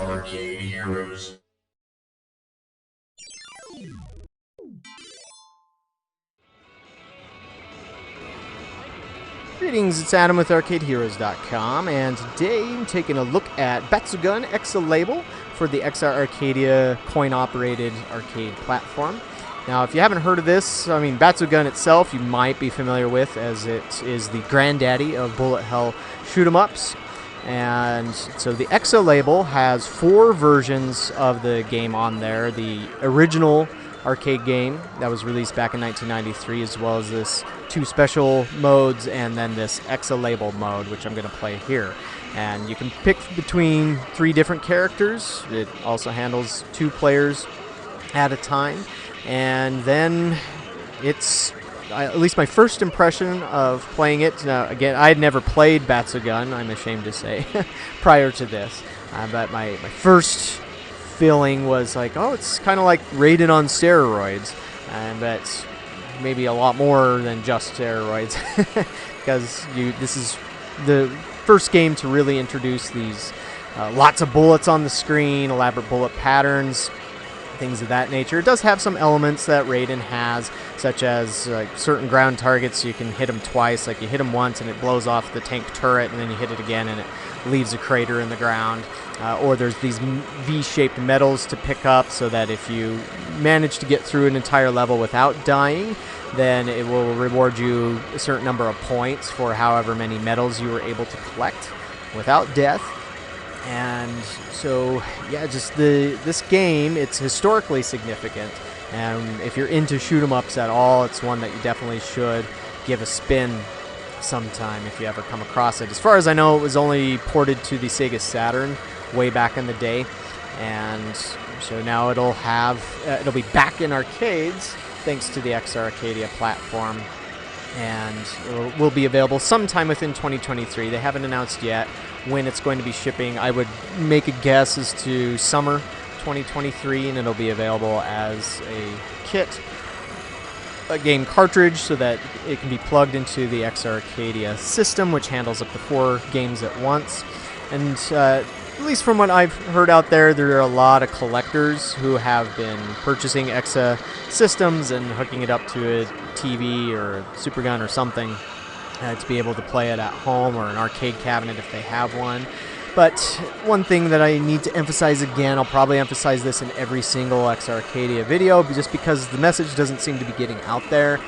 Arcade Heroes. Greetings, it's Adam with ArcadeHeroes.com, and today I'm taking a look at Batsugun Exa Label for the XR Arcadia coin-operated arcade platform. Now, if you haven't heard of this, I mean, Batsugun itself you might be familiar with, as it is the granddaddy of bullet hell shoot-'em-ups. And so the Exa Label has 4 versions of the game on there. The original arcade game that was released back in 1993, as well as this 2 special modes, and then this Exa Label mode, which I'm going to play here. And you can pick between 3 different characters. It also handles 2 players at a time. And then it's, at least my first impression of playing it, again, I had never played Batsugun, I'm ashamed to say, prior to this. But my first feeling was like, oh, it's kind of like Raiden on steroids, but maybe a lot more than just steroids, because this is the first game to really introduce these lots of bullets on the screen, elaborate bullet patterns, things of that nature. It does have some elements that Raiden has, such as certain ground targets. You can hit them twice, like you hit them once and it blows off the tank turret, and then you hit it again and it leaves a crater in the ground. Or there's these V-shaped medals to pick up, so that if you manage to get through an entire level without dying, then it will reward you a certain number of points for however many medals you were able to collect without death. And so, yeah, just this game, it's historically significant, and if you're into shoot-'em-ups at all, it's one that you definitely should give a spin sometime if you ever come across it. As far as I know, it was only ported to the Sega Saturn way back in the day, and so now it'll be back in arcades thanks to the XR Arcadia platform, and it will be available sometime within 2023. They haven't announced yet when it's going to be shipping. I would make a guess as to summer 2023, and it'll be available as a kit, a game cartridge, so that it can be plugged into the XR Arcadia system, which handles up to 4 games at once. And at least from what I've heard out there are a lot of collectors who have been purchasing Exa systems and hooking it up to a TV or a Super Gun or something to be able to play it at home, or an arcade cabinet if they have one. But one thing that I need to emphasize again, I'll probably emphasize this in every single XR Arcadia video, just because the message doesn't seem to be getting out there.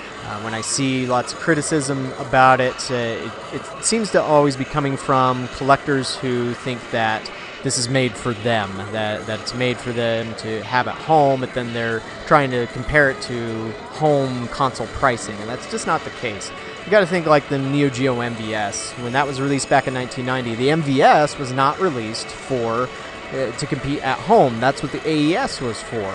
When I see lots of criticism about it, it seems to always be coming from collectors who think that this is made for them, that it's made for them to have at home, but then they're trying to compare it to home console pricing, and that's just not the case. You got to think like the Neo Geo MVS. When that was released back in 1990, the MVS was not released for to compete at home. That's what the AES was for,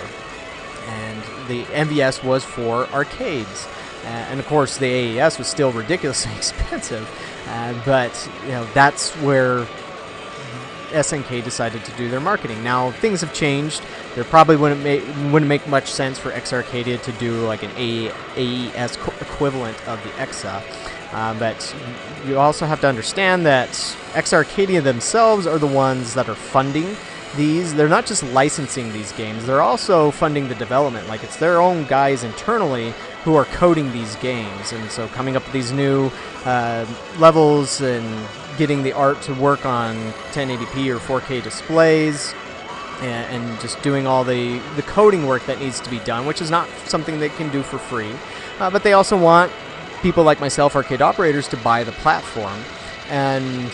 and the MVS was for arcades. And of course, the AES was still ridiculously expensive, but that's where SNK decided to do their marketing. Now things have changed. There probably wouldn't make much sense for XR Arcadia to do like an AES equivalent of the Exa, but you also have to understand that XR Arcadia themselves are the ones that are funding these. They're not just licensing these games, they're also funding the development. Like, it's their own guys internally who are coding these games, and so coming up with these new levels and getting the art to work on 1080p or 4K displays, and just doing all the coding work that needs to be done, which is not something they can do for free. But they also want people like myself, arcade operators, to buy the platform. And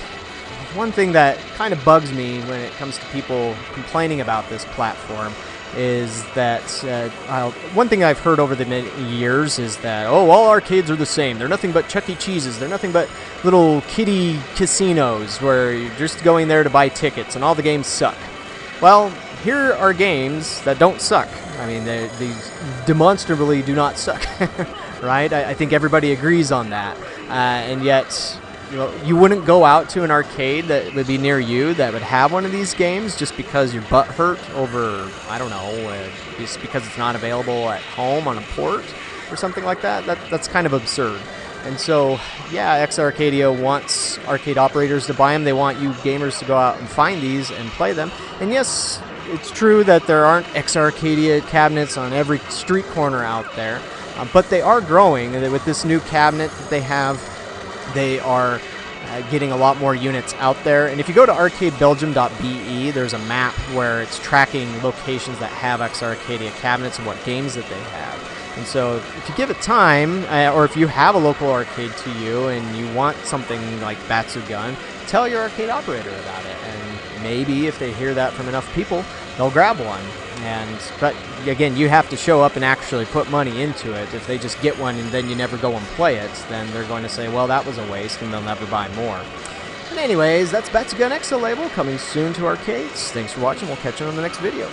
one thing that kind of bugs me when it comes to people complaining about this platform is that one thing I've heard over the many years is that, oh, all arcades are the same. They're nothing but Chuck E. Cheese's. They're nothing but little kiddie casinos where you're just going there to buy tickets, and all the games suck. Well, here are games that don't suck. I mean, these demonstrably do not suck, right? I think everybody agrees on that. And yet, you wouldn't go out to an arcade that would be near you that would have one of these games just because your butt hurt over, I don't know, just because it's not available at home on a port or something like that. That's kind of absurd. And so, yeah, X Arcadia wants arcade operators to buy them. They want you gamers to go out and find these and play them. And yes, it's true that there aren't X Arcadia cabinets on every street corner out there, but they are growing. With this new cabinet that they have, they are getting a lot more units out there. And if you go to arcadebelgium.be, there's a map where it's tracking locations that have X Arcadia cabinets and what games that they have. And so if you give it time, or if you have a local arcade to you and you want something like Batsugun, tell your arcade operator about it. And maybe if they hear that from enough people, they'll grab one. But again, you have to show up and actually put money into it. If they just get one and then you never go and play it, then they're going to say, well, that was a waste, and they'll never buy more. But anyways, that's Batsugun Exo Label coming soon to arcades. Thanks for watching. We'll catch you on the next video.